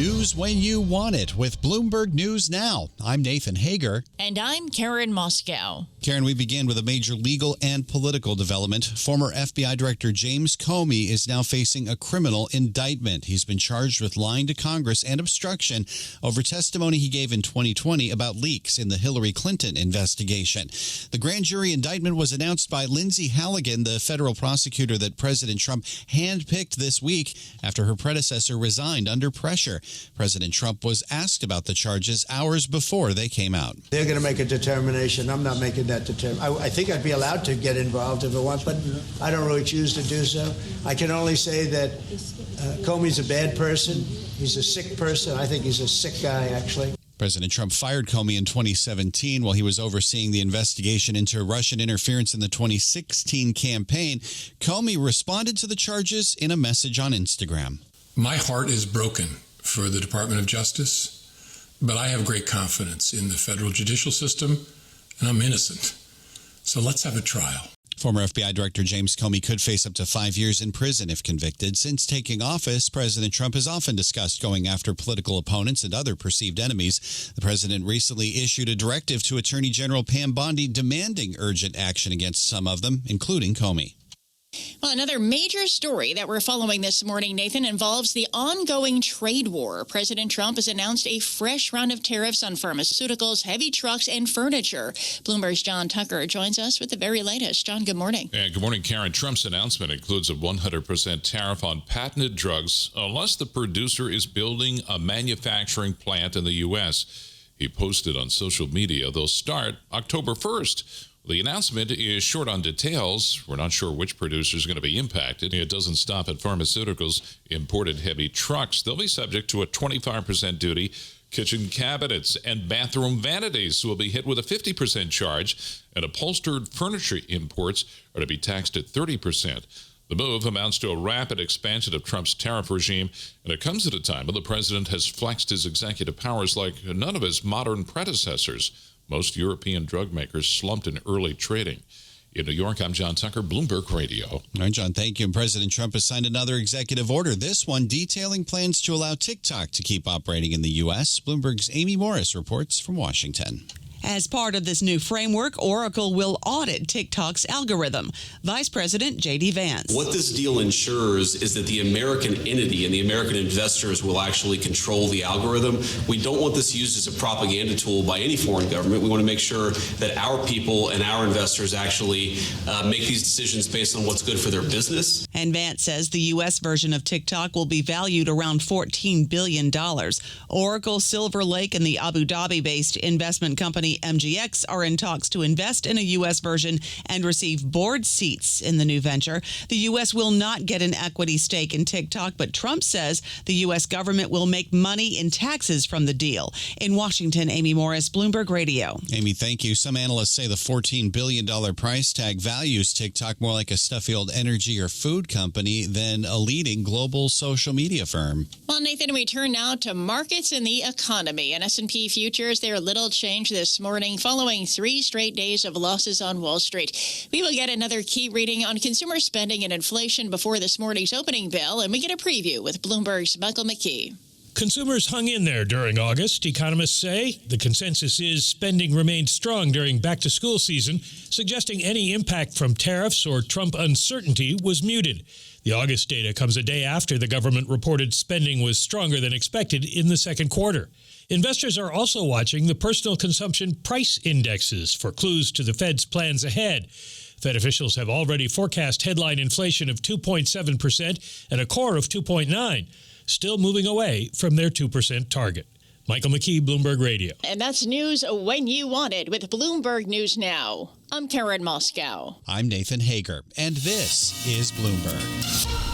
News when you want it with Bloomberg News Now. I'm Nathan Hager. And I'm Karen Moscow. Karen, we begin with a major legal and political development. Former FBI Director James Comey is now facing a criminal indictment. He's been charged with lying to Congress and obstruction over testimony he gave in 2020 about leaks in the Hillary Clinton investigation. The grand jury indictment was announced by Lindsay Halligan, the federal prosecutor that President Trump handpicked this week after her predecessor resigned under pressure. President Trump was asked about the charges hours before they came out. They're going to make a determination. I'm not making that determination. I think I'd be allowed to get involved if I want, but I don't really choose to do so. I can only say that Comey's a bad person. He's a sick person. I think he's a sick guy, actually. President Trump fired Comey in 2017 while he was overseeing the investigation into Russian interference in the 2016 campaign. Comey responded to the charges in a message on Instagram. My heart is broken for the Department of Justice, but I have great confidence in the federal judicial system, and I'm innocent. So let's have a trial. Former FBI Director James Comey could face up to 5 years in prison if convicted. Since taking office, President Trump has often discussed going after political opponents and other perceived enemies. The president recently issued a directive to Attorney General Pam Bondi demanding urgent action against some of them, including Comey. Well, another major story that we're following this morning, Nathan, involves the ongoing trade war. President Trump has announced a fresh round of tariffs on pharmaceuticals, heavy trucks, and furniture. Bloomberg's John Tucker joins us with the very latest. John, good morning. And good morning, Karen. Trump's announcement includes a 100% tariff on patented drugs unless the producer is building a manufacturing plant in the U.S. He posted on social media they'll start October 1st. The announcement is short on details. We're not sure which producer is going to be impacted. It doesn't stop at pharmaceuticals. Imported heavy trucks, they'll be subject to a 25% duty. Kitchen cabinets and bathroom vanities will be hit with a 50% charge. And upholstered furniture imports are to be taxed at 30%. The move amounts to a rapid expansion of Trump's tariff regime, and it comes at a time when the president has flexed his executive powers like none of his modern predecessors. Most European drug makers slumped in early trading. In New York, I'm John Tucker, Bloomberg Radio. All right, John, thank you. And President Trump has signed another executive order, this one detailing plans to allow TikTok to keep operating in the U.S. Bloomberg's Amy Morris reports from Washington. As part of this new framework, Oracle will audit TikTok's algorithm. Vice President J.D. Vance. What this deal ensures is that the American entity and the American investors will actually control the algorithm. We don't want this used as a propaganda tool by any foreign government. We want to make sure that our people and our investors actually make these decisions based on what's good for their business. And Vance says the U.S. version of TikTok will be valued around $14 billion. Oracle, Silver Lake, and the Abu Dhabi-based investment company MGX are in talks to invest in a U.S. version and receive board seats in the new venture. The U.S. will not get an equity stake in TikTok, but Trump says the U.S. government will make money in taxes from the deal. In Washington, Amy Morris, Bloomberg Radio. Amy, thank you. Some analysts say the $14 billion price tag values TikTok more like a stuffy old energy or food company than a leading global social media firm. Well, Nathan, we turn now to markets and the economy. And S&P futures, they're little change this morning following 3 straight days of losses on Wall Street. We will get another key reading on consumer spending and inflation before this morning's opening bell, and we get a preview with Bloomberg's Michael McKee. Consumers hung in there during August, economists say. The consensus is spending remained strong during back-to-school season, suggesting any impact from tariffs or Trump uncertainty was muted. The August data comes a day after the government reported spending was stronger than expected in the second quarter. Investors are also watching the personal consumption price indexes for clues to the Fed's plans ahead. Fed officials have already forecast headline inflation of 2.7% and a core of 2.9%, still moving away from their 2% target. Michael McKee, Bloomberg Radio. And that's news when you want it with Bloomberg News Now. I'm Karen Moscow. I'm Nathan Hager, and this is Bloomberg.